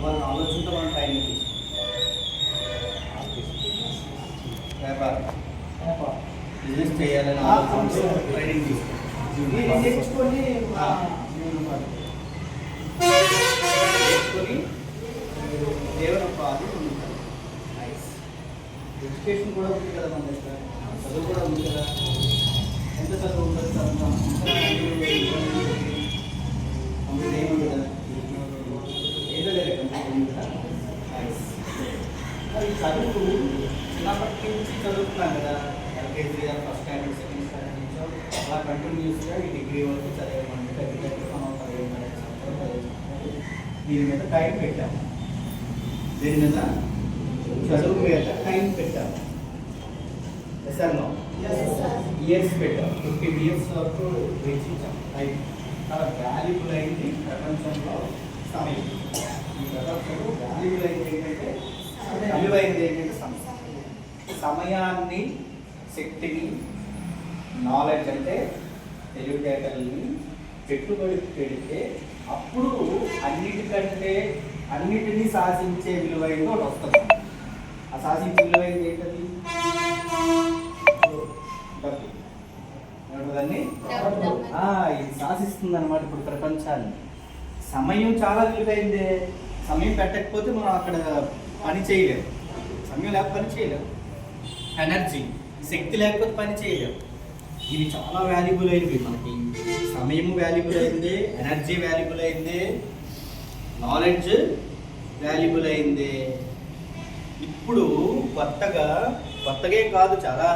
వాళ్ళ ఆలోచనతో మనం ట్రైనింగ్ వ్యాపారం బిజినెస్ చేయాలని ఆలోచనతో ట్రైనింగ్ నేర్చుకొని జీవనోపాధి ఉంటారు. ఎడ్యుకేషన్ కూడా ఉంది కదా మన దగ్గర, చదువు కూడా ఉంది కదా. ఎంత చదువు ఉంటుంది కంప్లీట్ ఏముంది కదా, ఏదో లేదు కంప్లీట్ ఉంది కదా. మరి చదువు చిన్నప్పటి నుంచి చదువుతున్నాం కదా, LKG first standard second standard నుంచి అలా కంటిన్యూస్గా ఈ డిగ్రీ వరకు చదివామంటే దగ్గర మనం 15 సంవత్సరాలు దీని మీద టైం పెట్టాము. దీని మీద చదువు మీద టైం పెట్టాము. ఎస్ఆర్లో ఇయర్స్ పెట్టాము. 15 years వరకు వెచ్చించాము. టైం చాలా వాల్యుబుల్ అయింది ప్రపంచంలో సమయం. ఈ ప్రపంచంలో వాల్యుబుల్ అయింది ఏంటంటే, విలువైనది ఏంటంటే సమయాన్ని, శక్తిని, నాలెడ్జ్ అంటే తెలివితేటల్ని పెట్టుబడి పెడితే అప్పుడు అన్నిటినీ శాసించే విలువైనది ఒకటి వస్తుంది. ఆ శాసించే విలువైనది ఏంటది? డబ్బు. దాన్ని ఇది శాసిస్తుంది అనమాట ఇప్పుడు ప్రపంచాన్ని. సమయం చాలా విలువైందే. సమయం పెట్టకపోతే మనం అక్కడ పని చేయలేము. సమయం లేకపోతే పని చేయలేము. ఎనర్జీ, శక్తి లేకపోతే పని చేయలేము. ఇవి చాలా వాల్యుబుల్ అయినవి మనకి. సమయం వాల్యుబుల్ అయింది, ఎనర్జీ వాల్యుబుల్ అయింది, నాలెడ్జ్ వాల్యుబుల్ అయింది. ఇప్పుడు కొత్తగా కాదు, చాలా